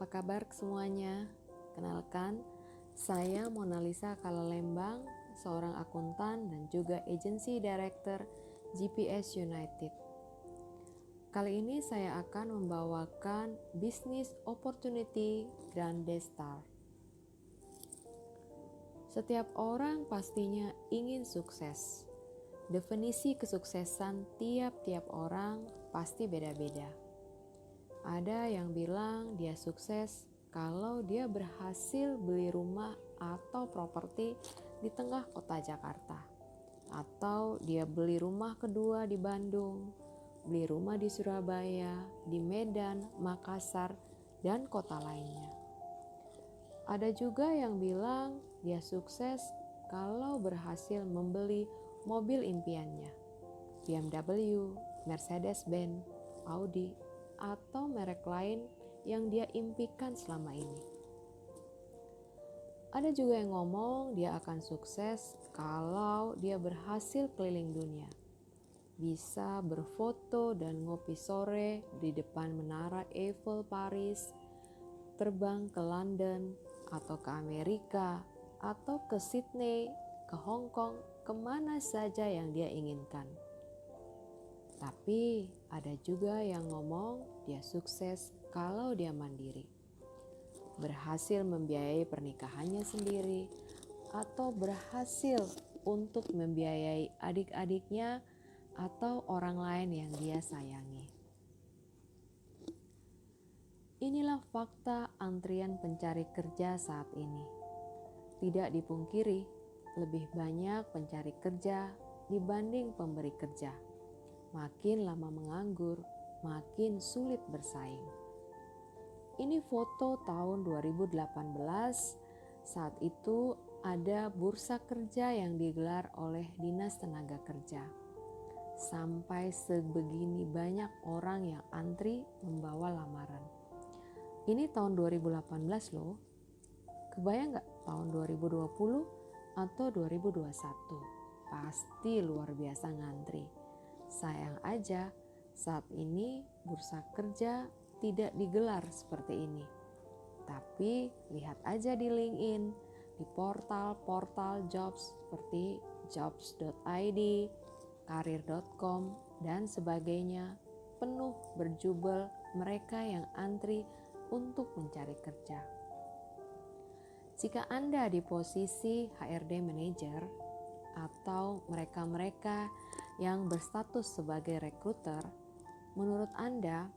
apa kabar semuanya? Kenalkan, saya Mona Lisa Kalalembang, seorang akuntan dan juga agency director GPS United. Kali ini saya akan membawakan Business Opportunity Grande Star. Setiap orang pastinya ingin sukses. Definisi kesuksesan tiap-tiap orang pasti beda-beda. Ada yang bilang dia sukses kalau dia berhasil beli rumah atau properti di tengah kota Jakarta. Atau dia beli rumah kedua di Bandung, beli rumah di Surabaya, di Medan, Makassar, dan kota lainnya. Ada juga yang bilang dia sukses kalau berhasil membeli mobil impiannya, BMW, Mercedes-Benz, Audi, atau merek lain yang dia impikan selama ini. Ada juga yang ngomong dia akan sukses kalau dia berhasil keliling dunia. Bisa berfoto dan ngopi sore di depan menara Eiffel Paris, terbang ke London atau ke Amerika atau ke Sydney, ke Hong Kong, kemana saja yang dia inginkan. Tapi ada juga yang ngomong dia sukses kalau dia mandiri. Berhasil membiayai pernikahannya sendiri atau berhasil untuk membiayai adik-adiknya atau orang lain yang dia sayangi. Inilah fakta antrian pencari kerja saat ini. Tidak dipungkiri, lebih banyak pencari kerja dibanding pemberi kerja. Makin lama menganggur, makin sulit bersaing. Ini foto tahun 2018, saat itu ada bursa kerja yang digelar oleh Dinas Tenaga Kerja. Sampai sebegini banyak orang yang antri membawa lamaran. Ini tahun 2018 loh. Kebayang gak tahun 2020 atau 2021? Pasti luar biasa ngantri. Sayang aja saat ini bursa kerja tidak digelar seperti ini. Tapi lihat aja di LinkedIn, di portal-portal jobs seperti jobs.id, karir.com, dan sebagainya, penuh berjubel mereka yang antri untuk mencari kerja. Jika Anda di posisi HRD manager atau mereka-mereka yang berstatus sebagai rekruter, menurut Anda,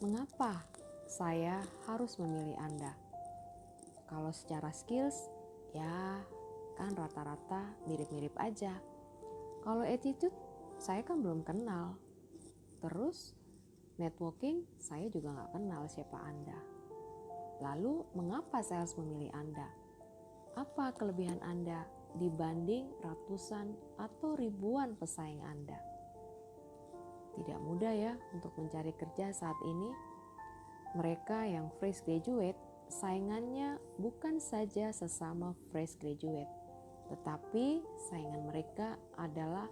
mengapa saya harus memilih Anda? Kalau secara skills, ya kan rata-rata mirip-mirip aja. Kalau attitude, saya kan belum kenal. Terus networking, saya juga gak kenal siapa Anda. Lalu mengapa saya harus memilih Anda? Apa kelebihan Anda dibanding ratusan atau ribuan pesaing Anda? Tidak mudah ya untuk mencari kerja saat ini. Mereka yang fresh graduate, saingannya bukan saja sesama fresh graduate, tetapi saingan mereka adalah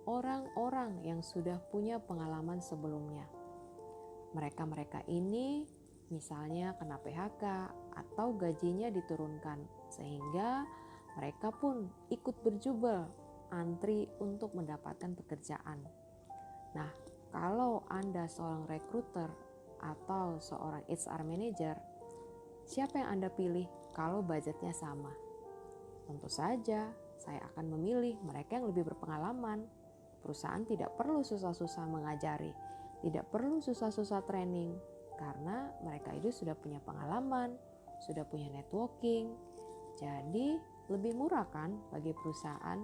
orang-orang yang sudah punya pengalaman sebelumnya. Mereka-mereka ini misalnya kena PHK atau gajinya diturunkan, sehingga mereka pun ikut berjubel antri untuk mendapatkan pekerjaan. Nah, kalau Anda seorang rekruter atau seorang HR manager, siapa yang Anda pilih kalau budgetnya sama? Tentu saja, saya akan memilih mereka yang lebih berpengalaman. Perusahaan tidak perlu susah-susah mengajari, tidak perlu susah-susah training, karena mereka itu sudah punya pengalaman, sudah punya networking. Jadi lebih murah kan bagi perusahaan?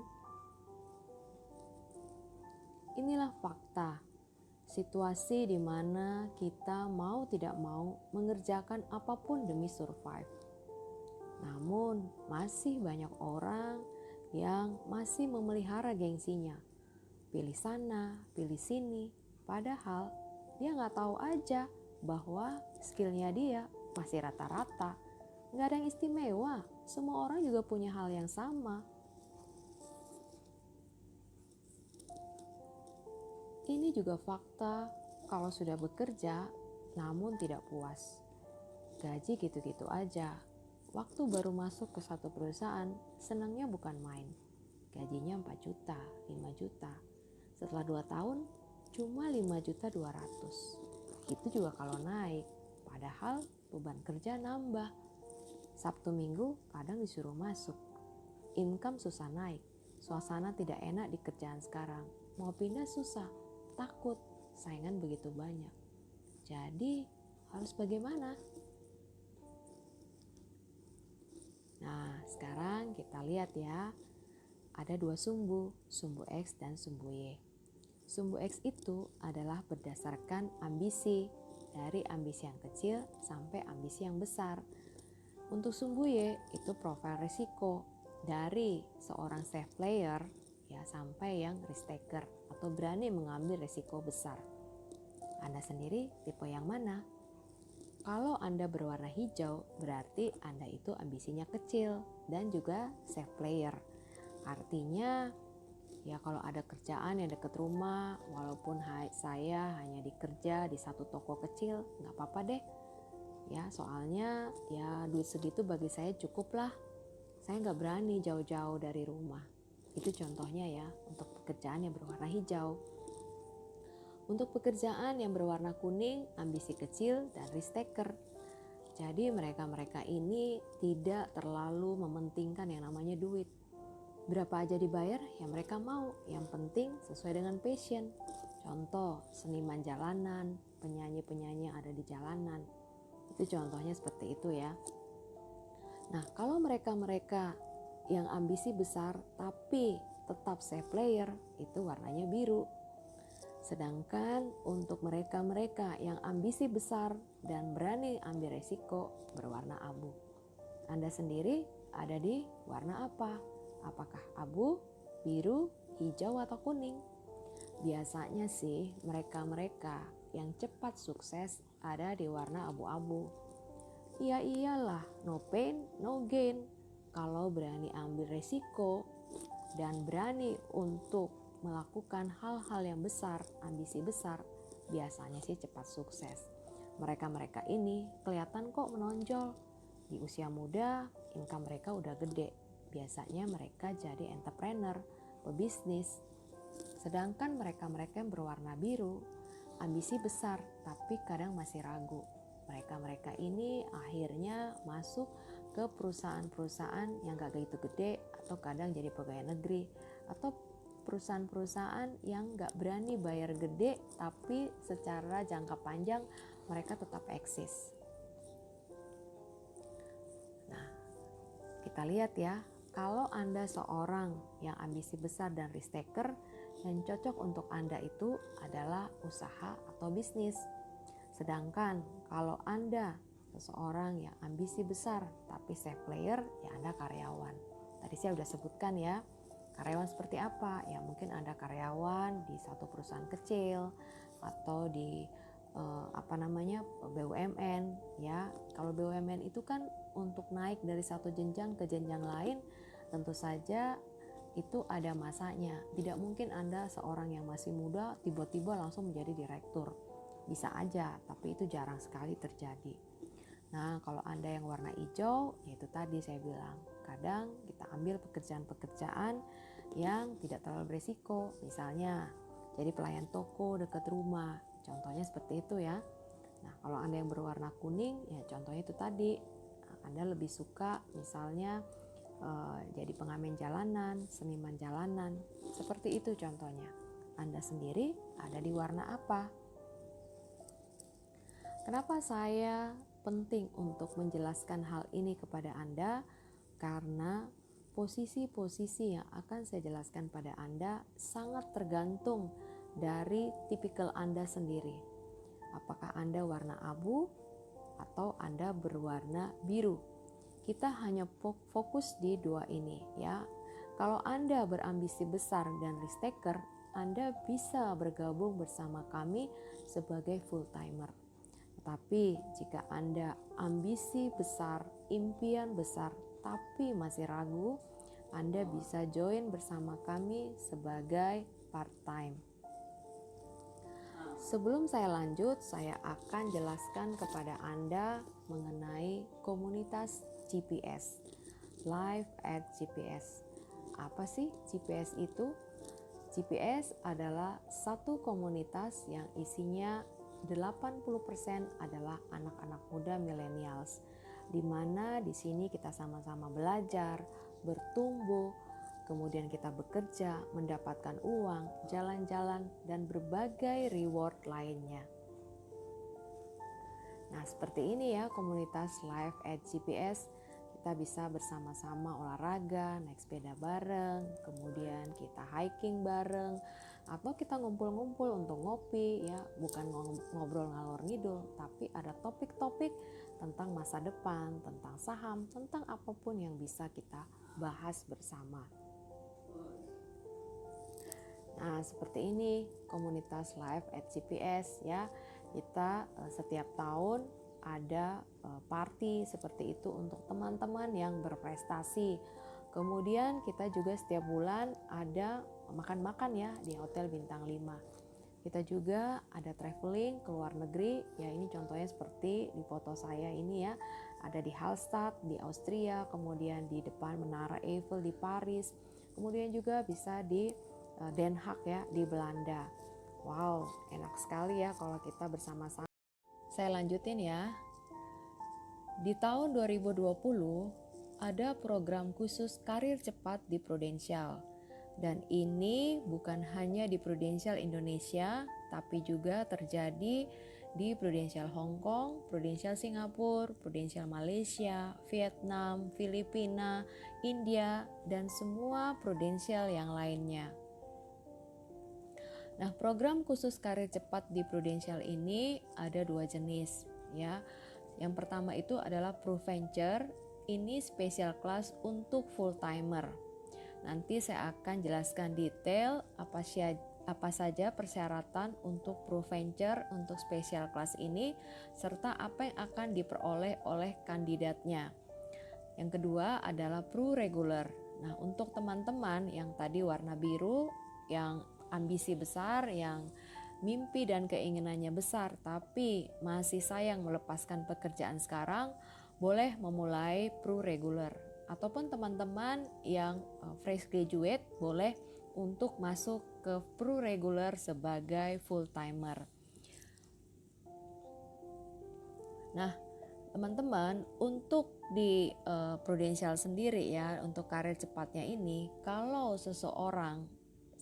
Inilah fakta, situasi di mana kita mau tidak mau mengerjakan apapun demi survive. Namun masih banyak orang yang masih memelihara gengsinya. Pilih sana, pilih sini, padahal dia gak tahu aja bahwa skillnya dia masih rata-rata. Gak ada yang istimewa, semua orang juga punya hal yang sama. Ini juga fakta kalau sudah bekerja namun tidak puas. gaji gitu-gitu aja. Waktu baru masuk ke satu perusahaan, senangnya bukan main. Gajinya 4 juta, 5 juta. Setelah 2 tahun, cuma 5.200.000. Itu juga kalau naik. Padahal beban kerja nambah. Sabtu Minggu kadang disuruh masuk. Income susah naik. Suasana tidak enak di kerjaan sekarang. Mau pindah susah, takut, saingan begitu banyak. Jadi harus bagaimana? Nah, sekarang kita lihat ya. Ada 2 sumbu X dan sumbu Y. Sumbu X itu adalah berdasarkan ambisi, dari ambisi yang kecil sampai ambisi yang besar. Untuk sumbu Y itu profil risiko, dari seorang safe player ya sampai yang risk taker atau berani mengambil risiko besar. Anda sendiri tipe yang mana? Kalau Anda berwarna hijau, berarti Anda itu ambisinya kecil dan juga safe player. Artinya, ya kalau ada kerjaan yang dekat rumah, walaupun saya hanya dikerja di satu toko kecil, nggak apa-apa deh. Ya soalnya ya duit segitu bagi saya cukup lah. Saya nggak berani jauh-jauh dari rumah. Itu contohnya ya untuk pekerjaan yang berwarna hijau. Untuk pekerjaan yang berwarna kuning, ambisi kecil dan risk taker. Jadi mereka-mereka ini tidak terlalu mementingkan yang namanya duit. Berapa aja dibayar yang mereka mau, yang penting sesuai dengan passion. Contoh, seniman jalanan, penyanyi-penyanyi yang ada di jalanan. Itu contohnya seperti itu ya. Nah, kalau mereka-mereka yang ambisi besar tapi tetap safe player, itu warnanya biru. Sedangkan untuk mereka-mereka yang ambisi besar dan berani ambil resiko, berwarna abu. Anda sendiri ada di warna apa? Apakah abu, biru, hijau, atau kuning? Biasanya sih mereka-mereka yang cepat sukses ada di warna abu-abu. Ya iyalah, no pain, no gain. Kalau berani ambil resiko dan berani untuk melakukan hal-hal yang besar, ambisi besar, biasanya sih cepat sukses. Mereka-mereka ini kelihatan kok menonjol. Di usia muda, income mereka udah gede. Biasanya mereka jadi entrepreneur, pebisnis. Sedangkan mereka-mereka yang berwarna biru, ambisi besar tapi kadang masih ragu. Mereka-mereka ini akhirnya masuk ke perusahaan-perusahaan yang gak gitu gede atau kadang jadi pegawai negeri atau perusahaan-perusahaan yang gak berani bayar gede tapi secara jangka panjang mereka tetap eksis. Nah, kita lihat ya, kalau Anda seorang yang ambisi besar dan risk taker, yang cocok untuk Anda itu adalah usaha atau bisnis. Sedangkan kalau Anda seseorang yang ambisi besar tapi safe player, ya Anda karyawan. Tadi saya udah sebutkan ya, karyawan seperti apa? Ya mungkin Anda karyawan di satu perusahaan kecil atau di BUMN ya. Kalau BUMN itu kan untuk naik dari satu jenjang ke jenjang lain, tentu saja itu ada masanya. Tidak mungkin Anda seorang yang masih muda tiba-tiba langsung menjadi direktur. Bisa aja, tapi itu jarang sekali terjadi. Nah, kalau Anda yang warna hijau, yaitu tadi saya bilang, kadang kita ambil pekerjaan-pekerjaan yang tidak terlalu berisiko. Misalnya, jadi pelayan toko dekat rumah. Contohnya seperti itu ya. Nah, kalau Anda yang berwarna kuning, ya contohnya itu tadi. Anda lebih suka misalnya jadi pengamen jalanan, seniman jalanan. Seperti itu contohnya. Anda sendiri ada di warna apa? Kenapa saya penting untuk menjelaskan hal ini kepada Anda? Karena posisi-posisi yang akan saya jelaskan pada Anda sangat tergantung dari tipikal Anda sendiri. Apakah Anda warna abu atau Anda berwarna biru? Kita hanya fokus di dua ini ya. Kalau Anda berambisi besar dan risk taker, Anda bisa bergabung bersama kami sebagai full timer. Tapi jika Anda ambisi besar, impian besar, tapi masih ragu, Anda bisa join bersama kami sebagai part-time. Sebelum saya lanjut, saya akan jelaskan kepada Anda mengenai komunitas GPS, Live at GPS. Apa sih GPS itu? GPS adalah satu komunitas yang isinya 80% adalah anak-anak muda millennials, di mana di sini kita sama-sama belajar, bertumbuh, kemudian kita bekerja, mendapatkan uang, jalan-jalan, dan berbagai reward lainnya. Nah, seperti ini ya komunitas Live at GPS. Kita bisa bersama-sama olahraga, naik sepeda bareng, kemudian kita hiking bareng, atau kita ngumpul-ngumpul untuk ngopi ya, bukan ngobrol ngalor ngidul, tapi ada topik-topik tentang masa depan, tentang saham, tentang apapun yang bisa kita bahas bersama. Nah, seperti ini komunitas Live at GPS ya. Kita setiap tahun ada party seperti itu untuk teman-teman yang berprestasi. Kemudian kita juga setiap bulan ada makan-makan ya di Hotel Bintang 5. Kita juga ada traveling ke luar negeri, ya ini contohnya seperti di foto saya ini ya. Ada di Hallstatt di Austria, kemudian di depan Menara Eiffel di Paris. Kemudian juga bisa di Den Haag ya di Belanda. Wow, enak sekali ya kalau kita bersama-sama. Saya lanjutin ya. Di tahun 2020 ada program khusus karir cepat di Prudential. Dan ini bukan hanya di Prudential Indonesia, tapi juga terjadi di Prudential Hong Kong, Prudential Singapura, Prudential Malaysia, Vietnam, Filipina, India, dan semua Prudential yang lainnya. Nah, program khusus karir cepat di Prudential ini ada 2 jenis ya. Yang pertama itu adalah PruVenture, ini special class untuk full timer. Nanti saya akan jelaskan detail apa saja persyaratan untuk PruVenture untuk special class ini serta apa yang akan diperoleh oleh kandidatnya. Yang kedua adalah PruRegular. Nah, untuk teman-teman yang tadi warna biru yang ambisi besar, yang mimpi dan keinginannya besar tapi masih sayang melepaskan pekerjaan sekarang, boleh memulai PruRegular. Ataupun teman-teman yang fresh graduate boleh untuk masuk ke PruRegular sebagai full timer. Nah, teman-teman, untuk di Prudential sendiri ya, untuk karir cepatnya ini, kalau seseorang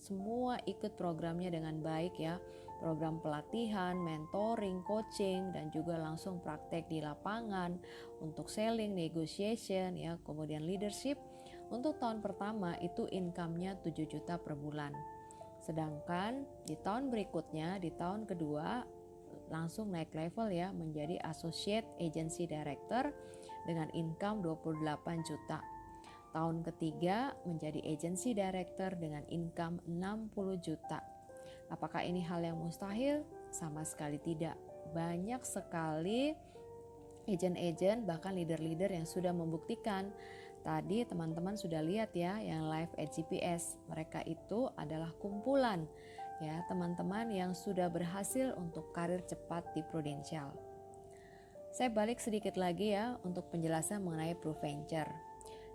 semua ikut programnya dengan baik ya, program pelatihan, mentoring, coaching, dan juga langsung praktek di lapangan untuk selling, negotiation ya, kemudian leadership. Untuk tahun pertama itu income-nya 7 juta per bulan. Sedangkan di tahun berikutnya, di tahun kedua langsung naik level ya menjadi associate agency director dengan income 28 juta. Tahun ketiga menjadi agency director dengan income 60 juta. Apakah ini hal yang mustahil? Sama sekali tidak. Banyak sekali agent-agent bahkan leader-leader yang sudah membuktikan. Tadi teman-teman sudah lihat ya yang Live at GPS. Mereka itu adalah kumpulan ya teman-teman yang sudah berhasil untuk karir cepat di Prudential. Saya balik sedikit lagi ya untuk penjelasan mengenai PruVenture.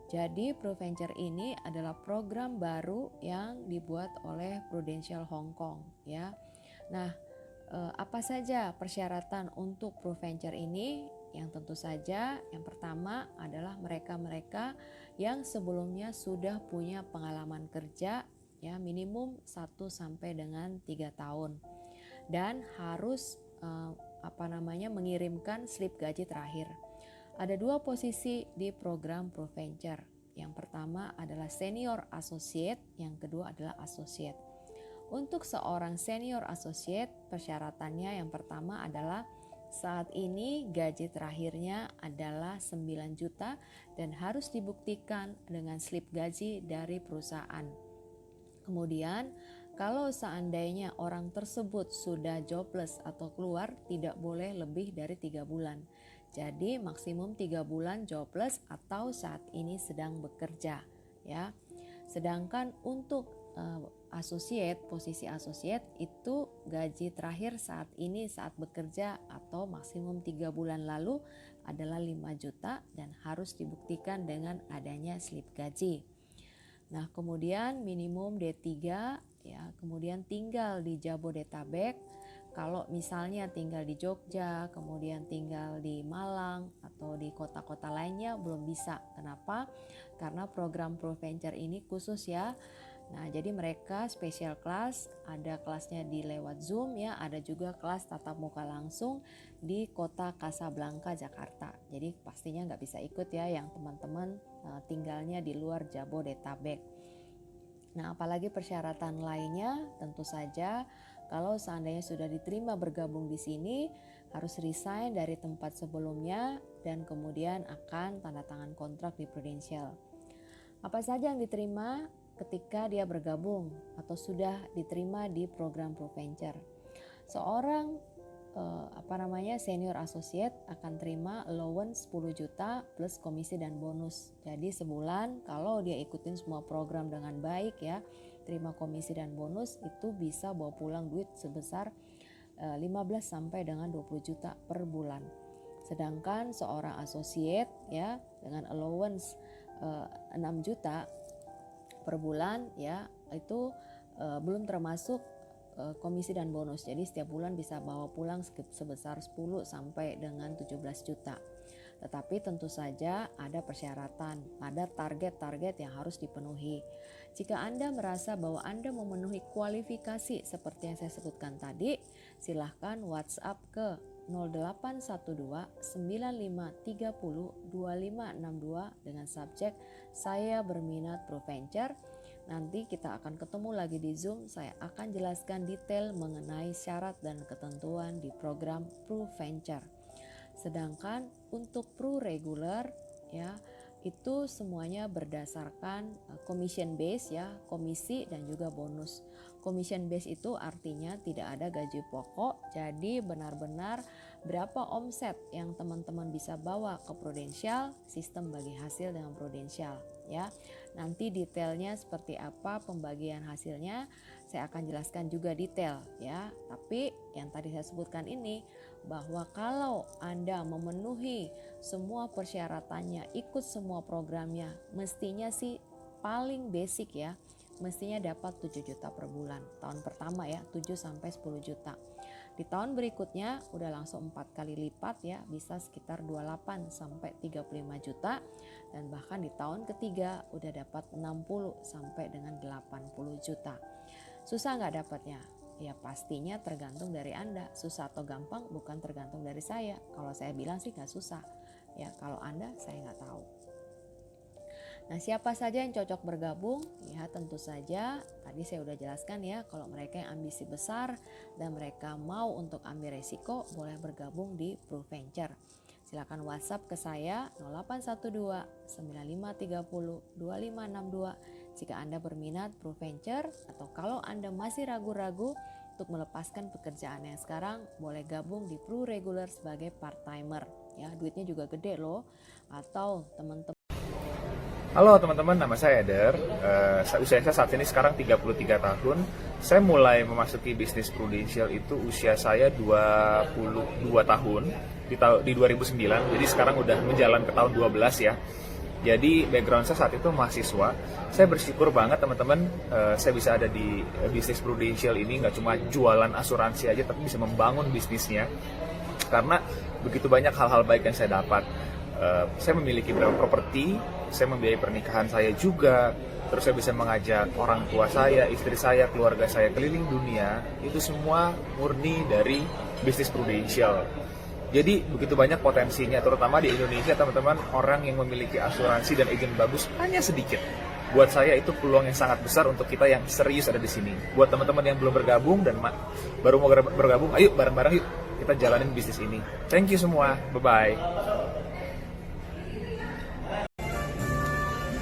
Jadi PruVenture ini adalah program baru yang dibuat oleh Prudential Hong Kong ya. Nah, apa saja persyaratan untuk PruVenture ini? Yang tentu saja yang pertama adalah mereka-mereka yang sebelumnya sudah punya pengalaman kerja ya minimum 1 sampai dengan 3 tahun dan harus mengirimkan slip gaji terakhir. Ada 2 posisi di program PruVenture. Yang pertama adalah senior associate, yang kedua adalah associate. Untuk seorang senior associate, persyaratannya yang pertama adalah saat ini gaji terakhirnya adalah 9 juta dan harus dibuktikan dengan slip gaji dari perusahaan. Kemudian, kalau seandainya orang tersebut sudah jobless atau keluar, tidak boleh lebih dari 3 bulan. Jadi maksimum 3 bulan jobless atau saat ini sedang bekerja ya. Sedangkan untuk posisi associate itu gaji terakhir saat ini saat bekerja atau maksimum 3 bulan lalu adalah 5 juta dan harus dibuktikan dengan adanya slip gaji. Nah, kemudian minimum D3 ya, kemudian tinggal di Jabodetabek. Kalau misalnya tinggal di Jogja, kemudian tinggal di Malang atau di kota-kota lainnya belum bisa. Kenapa? Karena program ProVenture ini khusus ya. Nah, jadi mereka special class, ada kelasnya di lewat Zoom ya, ada juga kelas tatap muka langsung di kota Kasablanka, Jakarta. Jadi pastinya nggak bisa ikut ya yang teman-teman tinggalnya di luar Jabodetabek. Nah, apalagi persyaratan lainnya, tentu saja kalau seandainya sudah diterima bergabung di sini, harus resign dari tempat sebelumnya dan kemudian akan tanda tangan kontrak di Prudential. Apa saja yang diterima ketika dia bergabung atau sudah diterima di program ProVenture? Seorang senior associate akan terima allowance 10 juta plus komisi dan bonus. Jadi sebulan kalau dia ikutin semua program dengan baik ya, terima komisi dan bonus, itu bisa bawa pulang duit sebesar 15 sampai dengan 20 juta per bulan. Sedangkan seorang associate ya dengan allowance 6 juta per bulan ya, itu belum termasuk komisi dan bonus. Jadi setiap bulan bisa bawa pulang sebesar 10 sampai dengan 17 juta. Tetapi tentu saja ada persyaratan, ada target-target yang harus dipenuhi. Jika Anda merasa bahwa Anda memenuhi kualifikasi seperti yang saya sebutkan tadi, silahkan WhatsApp ke 0812 9530 2562 dengan subjek "Saya berminat ProVenture". Nanti kita akan ketemu lagi di Zoom. Saya akan jelaskan detail mengenai syarat dan ketentuan di program ProVenture. Sedangkan untuk Pro Regular ya, itu semuanya berdasarkan commission base ya, komisi dan juga bonus. Commission base itu artinya tidak ada gaji pokok, jadi benar-benar berapa omset yang teman-teman bisa bawa ke Prudential, sistem bagi hasil dengan Prudential ya. Nanti detailnya seperti apa pembagian hasilnya saya akan jelaskan juga detail ya. Tapi yang tadi saya sebutkan ini, bahwa kalau Anda memenuhi semua persyaratannya, ikut semua programnya, mestinya sih paling basic ya, mestinya dapat 7 juta per bulan. Tahun pertama ya, 7 sampai 10 juta. Di tahun berikutnya udah langsung 4 kali lipat ya, bisa sekitar 28 sampai 35 juta. Dan bahkan di tahun ketiga udah dapat 60 sampai dengan 80 juta. Susah nggak dapatnya? Ya pastinya tergantung dari Anda. Susah atau gampang bukan tergantung dari saya. Kalau saya bilang sih nggak susah. Ya kalau Anda saya nggak tahu. Nah, siapa saja yang cocok bergabung? Ya tentu saja tadi saya udah jelaskan ya, kalau mereka yang ambisi besar dan mereka mau untuk ambil resiko, boleh bergabung di ProVenture. Silakan WhatsApp ke saya 0812 9530 2562 jika Anda berminat ProVenture, atau kalau Anda masih ragu-ragu untuk melepaskan pekerjaan yang sekarang, boleh gabung di Pro Regular sebagai part-timer. Ya, duitnya juga gede loh. Atau teman-teman. Halo teman-teman, nama saya Eder. Usia saya saat ini sekarang 33 tahun. Saya mulai memasuki bisnis Prudential itu usia saya 22 tahun di 2009. Jadi sekarang udah menjalan ke tahun 12 ya. Jadi background saya saat itu mahasiswa. Saya bersyukur banget teman-teman, saya bisa ada di bisnis Prudential ini, nggak cuma jualan asuransi aja, tapi bisa membangun bisnisnya. Karena begitu banyak hal-hal baik yang saya dapat. Saya memiliki beberapa properti, saya membiayai pernikahan saya juga, terus saya bisa mengajak orang tua saya, istri saya, keluarga saya keliling dunia. Itu semua murni dari bisnis Prudential. Jadi begitu banyak potensinya, terutama di Indonesia teman-teman, orang yang memiliki asuransi dan agen bagus hanya sedikit. Buat saya itu peluang yang sangat besar untuk kita yang serius ada di sini. Buat teman-teman yang belum bergabung dan baru mau bergabung, ayo bareng-bareng yuk kita jalanin bisnis ini. Thank you semua, bye-bye.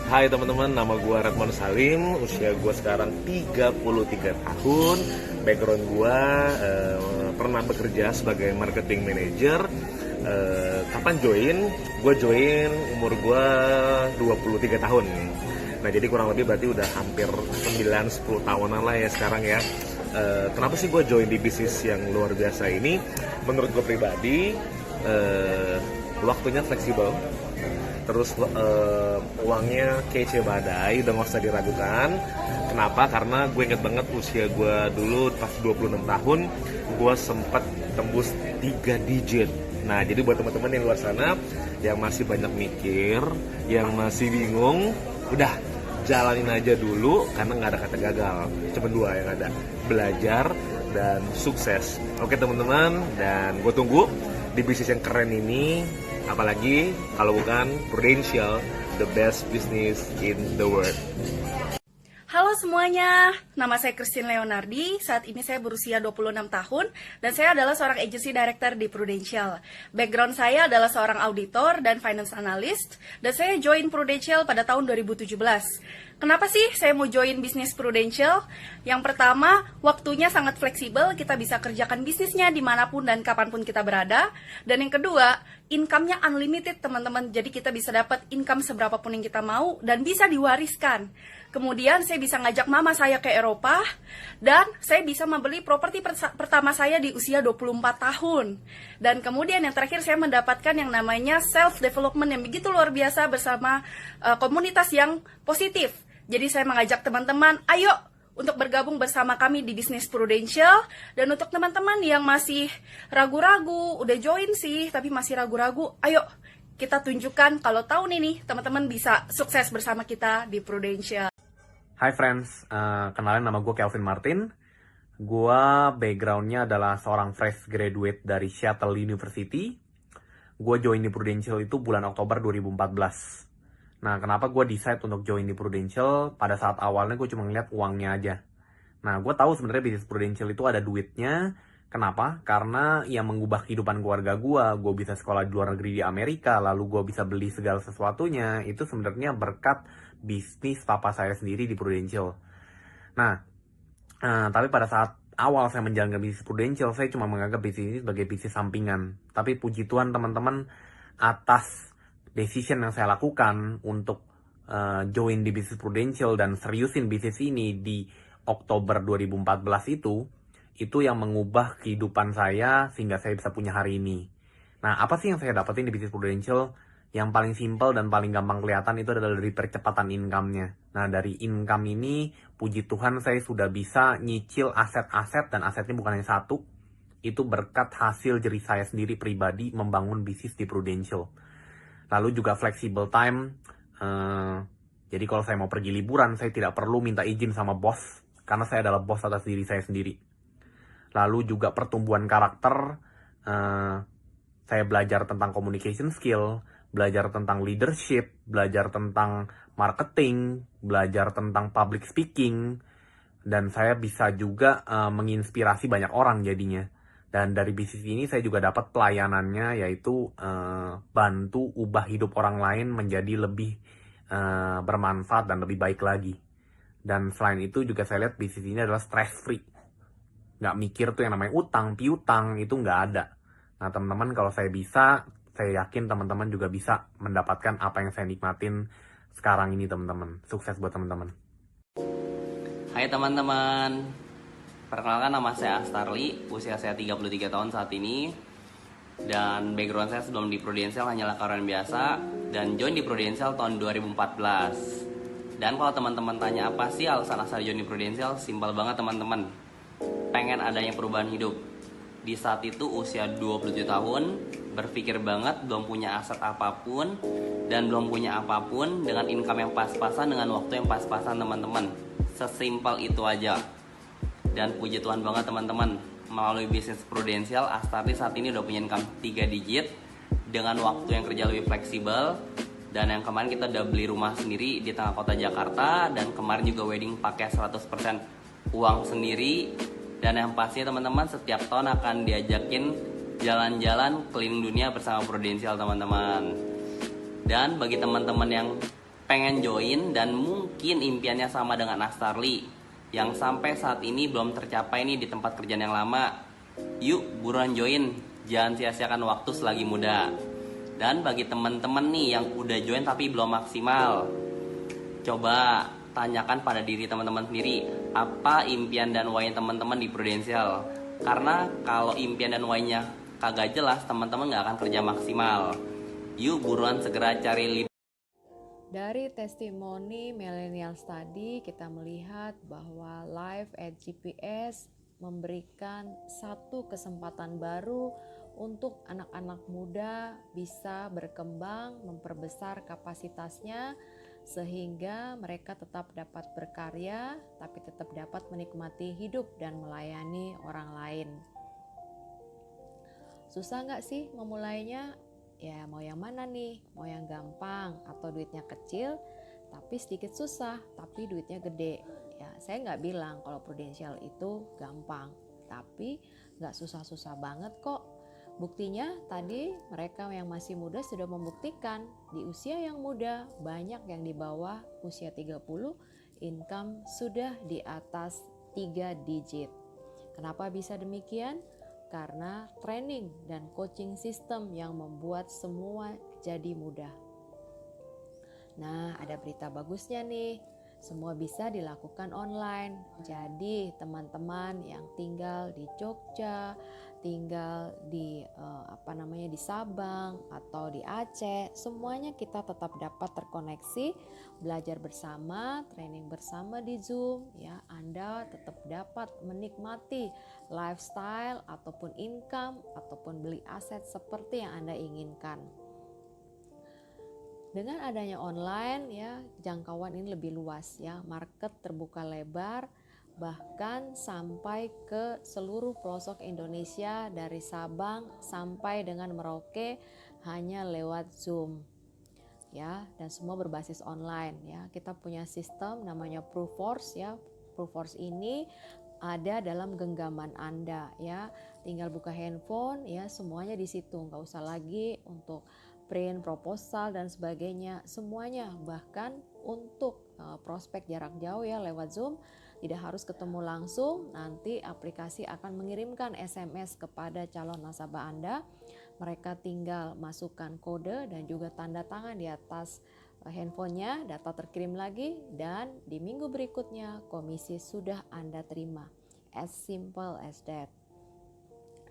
Hai teman-teman, nama gue Radman Salim, usia gue sekarang 33 tahun. Background gue pernah bekerja sebagai marketing manager. Kapan join? Gue join umur gue 23 tahun. Nah jadi kurang lebih berarti udah hampir 9-10 tahunan lah ya sekarang ya. Kenapa sih gue join di bisnis yang luar biasa ini? Menurut gue pribadi, waktunya fleksibel, terus uangnya kece badai, udah nggak usah diragukan. Kenapa? Karena gue inget banget usia gue dulu pas 26 tahun, gue sempat tembus 3 digit. Nah jadi buat teman-teman yang luar sana yang masih banyak mikir, yang masih bingung, udah jalanin aja dulu karena nggak ada kata gagal, cuma 2 yang ada, belajar dan sukses. Oke teman-teman, dan gue tunggu di bisnis yang keren ini, apalagi kalau bukan Prudential, the best business in the world. Halo semuanya, nama saya Christine Leonardi. Saat ini saya berusia 26 tahun dan saya adalah seorang agency director di Prudential. Background saya adalah seorang auditor dan finance analyst dan saya join Prudential pada tahun 2017. Kenapa sih saya mau join bisnis Prudential? Yang pertama, waktunya sangat fleksibel, kita bisa kerjakan bisnisnya dimanapun dan kapanpun kita berada. Dan yang kedua, income-nya unlimited teman-teman, jadi kita bisa dapat income seberapapun yang kita mau dan bisa diwariskan. Kemudian saya bisa ngajak mama saya ke Eropa dan saya bisa membeli properti pertama saya di usia 24 tahun. Dan kemudian yang terakhir saya mendapatkan yang namanya self-development yang begitu luar biasa bersama komunitas yang positif. Jadi saya mengajak teman-teman, ayo untuk bergabung bersama kami di bisnis Prudential. Dan untuk teman-teman yang masih ragu-ragu, udah join sih tapi masih ragu-ragu, ayo kita tunjukkan kalau tahun ini teman-teman bisa sukses bersama kita di Prudential. Hai friends, kenalin nama gue Kelvin Martin. Gue backgroundnya adalah seorang fresh graduate dari Seattle University. Gue join di Prudential itu bulan Oktober 2014. Nah, kenapa gue decide untuk join di Prudential? Pada saat awalnya gue cuma ngeliat uangnya aja. Nah, gue tahu sebenarnya bisnis Prudential itu ada duitnya. Kenapa? Karena yang mengubah kehidupan keluarga gue bisa sekolah di luar negeri di Amerika, lalu gue bisa beli segala sesuatunya, itu sebenarnya berkat bisnis papa saya sendiri di Prudential. Nah, tapi pada saat awal saya menjalankan bisnis Prudential, saya cuma menganggap bisnis ini sebagai bisnis sampingan. Tapi puji Tuhan teman-teman, atas decision yang saya lakukan untuk join di bisnis Prudential dan seriusin bisnis ini di Oktober 2014 itu yang mengubah kehidupan saya sehingga saya bisa punya hari ini. Nah, apa sih yang saya dapetin di bisnis Prudential? Yang paling simpel dan paling gampang kelihatan itu adalah dari percepatan income-nya. Nah, dari income ini, puji Tuhan saya sudah bisa nyicil aset-aset, dan asetnya bukan hanya satu. Itu berkat hasil jerih saya sendiri pribadi membangun bisnis di Prudential. Lalu juga flexible time. Jadi kalau saya mau pergi liburan, saya tidak perlu minta izin sama bos, karena saya adalah bos atas diri saya sendiri. Lalu juga pertumbuhan karakter. Saya belajar tentang communication skill, belajar tentang leadership, belajar tentang marketing, belajar tentang public speaking, dan saya bisa juga menginspirasi banyak orang jadinya. Dan dari bisnis ini saya juga dapat pelayanannya, yaitu bantu ubah hidup orang lain menjadi lebih bermanfaat dan lebih baik lagi. Dan selain itu juga saya lihat bisnis ini adalah stress free. Nggak mikir tuh yang namanya utang, piutang, itu nggak ada. Nah teman-teman, kalau saya bisa, saya yakin teman-teman juga bisa mendapatkan apa yang saya nikmatin sekarang ini teman-teman. Sukses buat teman-teman. Hai teman-teman, perkenalkan nama saya Astarli, usia saya 33 tahun saat ini. Dan background saya sebelum di Prudential hanyalah karyawan biasa dan join di Prudential tahun 2014. Dan kalau teman-teman tanya apa sih alasan asal join di Prudential, simpel banget teman-teman. Pengen adanya perubahan hidup. Di saat itu usia 27 tahun, berpikir banget belum punya aset apapun dan belum punya apapun, dengan income yang pas-pasan, dengan waktu yang pas-pasan teman-teman. Sesimpel itu aja. Dan puji Tuhan banget teman-teman, melalui bisnis Prudential, Astarli saat ini udah punya income 3 digit dengan waktu yang kerja lebih fleksibel. Dan yang kemarin kita udah beli rumah sendiri di tengah kota Jakarta, dan kemarin juga wedding pakai 100% uang sendiri. Dan yang pasti teman-teman, setiap tahun akan diajakin jalan-jalan keliling dunia bersama Prudential teman-teman. Dan bagi teman-teman yang pengen join dan mungkin impiannya sama dengan Astarli, yang sampai saat ini belum tercapai nih di tempat kerjaan yang lama, yuk buruan join, jangan sia-siakan waktu selagi muda. Dan bagi teman-teman nih yang udah join tapi belum maksimal, Coba tanyakan pada diri teman-teman sendiri, apa impian dan why teman-teman di Prudential. Karena kalau impian dan why-nya kagak jelas, teman-teman nggak akan kerja maksimal. Yuk buruan segera cari. Dari testimoni millennial study kita melihat bahwa Live at GPS memberikan satu kesempatan baru untuk anak-anak muda bisa berkembang, memperbesar kapasitasnya sehingga mereka tetap dapat berkarya tapi tetap dapat menikmati hidup dan melayani orang lain. Susah nggak sih memulainya? Ya mau yang mana nih? Mau yang gampang atau duitnya kecil tapi sedikit susah tapi duitnya gede? Ya saya nggak bilang kalau Prudential itu gampang, tapi nggak susah-susah banget kok. Buktinya tadi mereka yang masih muda sudah membuktikan di usia yang muda, banyak yang di bawah usia 30 income sudah di atas 3 digit. Kenapa bisa demikian? Karena training dan coaching system yang membuat semua jadi mudah. Nah, ada berita bagusnya nih. Semua bisa dilakukan online. Jadi, teman-teman yang tinggal di Jogja, tinggal di di Sabang atau di Aceh, semuanya kita tetap dapat terkoneksi, belajar bersama, training bersama di Zoom, ya. Anda tetap dapat menikmati lifestyle ataupun income ataupun beli aset seperti yang Anda inginkan. Dengan adanya online ya, jangkauan ini lebih luas ya, market terbuka lebar bahkan sampai ke seluruh pelosok Indonesia dari Sabang sampai dengan Merauke hanya lewat Zoom. Ya, dan semua berbasis online ya. Kita punya sistem namanya Proofforce ya. Proofforce ini ada dalam genggaman Anda ya. Tinggal buka handphone ya, semuanya di situ, nggak usah lagi untuk print proposal dan sebagainya, semuanya. Bahkan untuk prospek jarak jauh ya lewat Zoom tidak harus ketemu langsung, nanti aplikasi akan mengirimkan SMS kepada calon nasabah Anda. Mereka tinggal masukkan kode dan juga tanda tangan di atas handphonenya, data terkirim lagi, dan di minggu berikutnya komisi sudah Anda terima. As simple as that.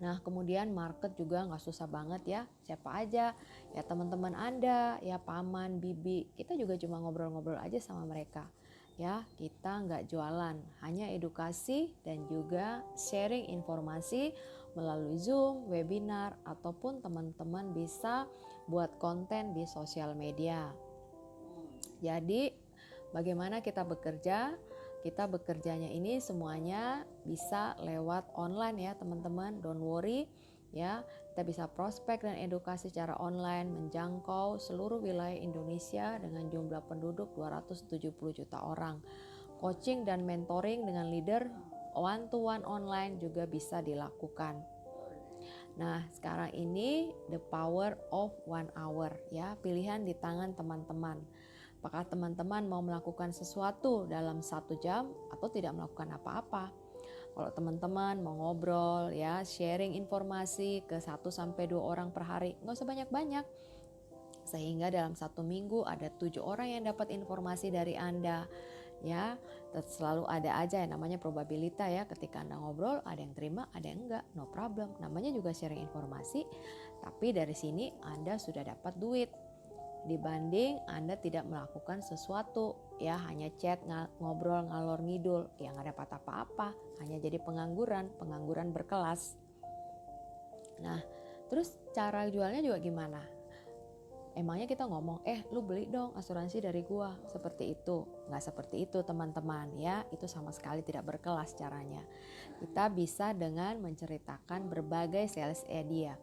Nah, kemudian market juga nggak susah banget ya, siapa aja, ya teman-teman Anda, ya paman, bibi, kita juga cuma ngobrol-ngobrol aja sama mereka. Ya, kita nggak jualan, hanya edukasi dan juga sharing informasi melalui Zoom, webinar, ataupun teman-teman bisa buat konten di sosial media. Jadi, bagaimana kita bekerja? Kita bekerjanya ini semuanya bisa lewat online ya teman-teman, don't worry ya. Kita bisa prospek dan edukasi secara online menjangkau seluruh wilayah Indonesia dengan jumlah penduduk 270 juta orang. Coaching dan mentoring dengan leader one to one online juga bisa dilakukan. Nah, sekarang ini the power of 1 hour ya, pilihan di tangan teman-teman. Apakah teman-teman mau melakukan sesuatu dalam 1 jam atau tidak melakukan apa-apa? Kalau teman-teman mau ngobrol ya, sharing informasi ke 1-2 orang per hari, nggak usah banyak-banyak. Sehingga dalam 1 minggu ada 7 orang yang dapat informasi dari Anda. Ya, selalu ada aja yang namanya probabilitas ya, ketika Anda ngobrol ada yang terima, ada yang enggak, no problem. Namanya juga sharing informasi, tapi dari sini Anda sudah dapat duit. Dibanding Anda tidak melakukan sesuatu ya, hanya chat, ngobrol ngalor ngidul, ya nggak dapat apa-apa, hanya jadi pengangguran berkelas. Nah, terus cara jualnya juga gimana? Emangnya kita ngomong, lu beli dong asuransi dari gua, seperti itu? Nggak seperti itu teman-teman ya, itu sama sekali tidak berkelas caranya. Kita bisa dengan menceritakan berbagai sales idea.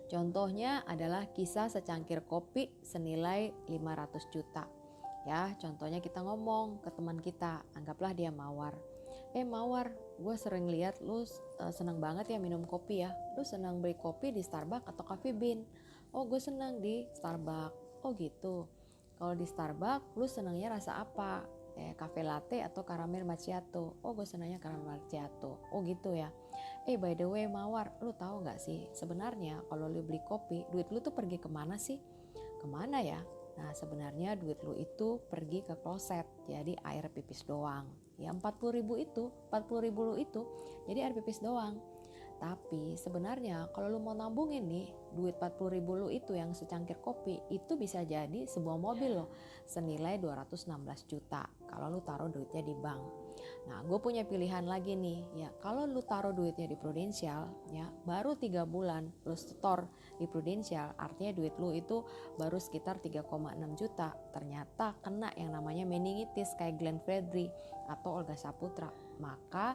Contohnya adalah kisah secangkir kopi senilai 500 juta. Ya, contohnya kita ngomong ke teman kita, anggaplah dia Mawar. Mawar, gue sering lihat lu senang banget ya minum kopi ya. Lu senang beli kopi di Starbucks atau Coffee Bean? Oh, gue senang di Starbucks. Oh gitu. Kalau di Starbucks, lu senangnya rasa apa? Cafe latte atau caramel macchiato? Oh, gue senangnya caramel macchiato. Oh gitu ya. By the way Mawar, lu tahu nggak sih sebenarnya kalau lu beli kopi, duit lu tuh pergi kemana sih? Kemana ya? Nah sebenarnya duit lu itu pergi ke kloset, jadi air pipis doang. Ya 40.000 itu, 40.000 lu itu jadi air pipis doang. Tapi sebenarnya kalau lu mau nabungin nih, duit 40.000 lu itu yang secangkir kopi itu bisa jadi sebuah mobil loh, senilai 216 juta kalau lu taruh duitnya di bank. Nah gue punya pilihan lagi nih, ya kalau lu taruh duitnya di Prudential, ya baru 3 bulan lu store di Prudential, artinya duit lu itu baru sekitar 3,6 juta, ternyata kena yang namanya meningitis kayak Glenn Fredly atau Olga Saputra, maka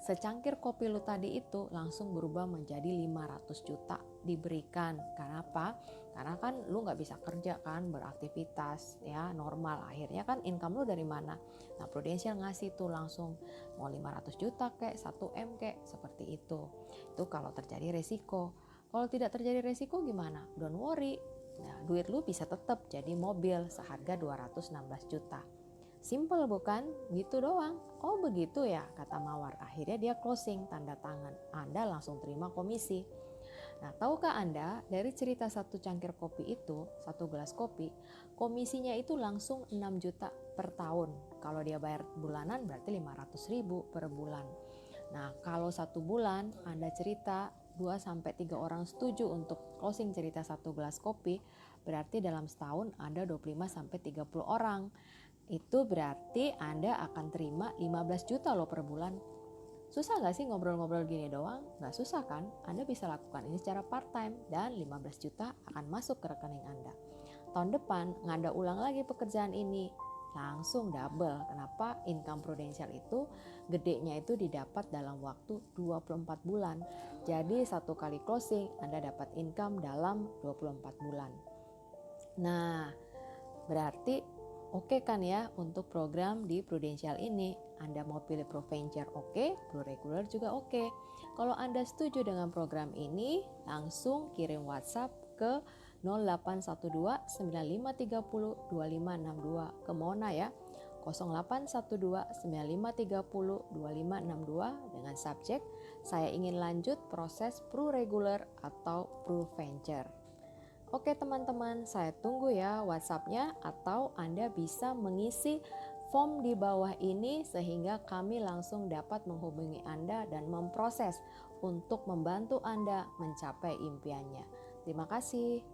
secangkir kopi lu tadi itu langsung berubah menjadi 500 juta diberikan. Karena apa? Karena kan lu gak bisa kerja kan, beraktivitas ya normal, akhirnya kan income lu dari mana? Nah Prudential ngasih tuh langsung mau 500 juta kek, 1M kek, seperti itu. Itu kalau terjadi resiko. Kalau tidak terjadi resiko gimana? Don't worry, nah, duit lu bisa tetap jadi mobil seharga 216 juta. Simple bukan? Gitu doang. Oh begitu ya, kata Mawar. Akhirnya dia closing, tanda tangan. Anda langsung terima komisi. Nah tahukah Anda, dari cerita satu cangkir kopi itu, satu gelas kopi, komisinya itu langsung 6 juta per tahun. Kalau dia bayar bulanan berarti 500.000 per bulan. Nah kalau 1 bulan Anda cerita 2-3 orang setuju untuk closing cerita satu gelas kopi, berarti dalam setahun ada 25-30 orang. Itu berarti Anda akan terima 15 juta loh per bulan. Susah gak sih ngobrol-ngobrol gini doang? Gak susah kan? Anda bisa lakukan ini secara part time dan 15 juta akan masuk ke rekening Anda. Tahun depan ngada ulang lagi pekerjaan ini, langsung double. Kenapa? Income Prudential itu gedenya itu didapat dalam waktu 24 bulan. Jadi satu kali closing Anda dapat income dalam 24 bulan. Nah, berarti oke kan ya untuk program di Prudential ini. Anda mau pilih ProVenture oke, ProRegular juga oke. Kalau Anda setuju dengan program ini, langsung kirim WhatsApp ke 0812 9530 2562 ke Mona ya. 0812 9530 2562 dengan subjek saya ingin lanjut proses ProRegular atau ProVenture. Oke teman-teman, saya tunggu ya WhatsApp-nya, atau Anda bisa mengisi form di bawah ini sehingga kami langsung dapat menghubungi Anda dan memproses untuk membantu Anda mencapai impiannya. Terima kasih.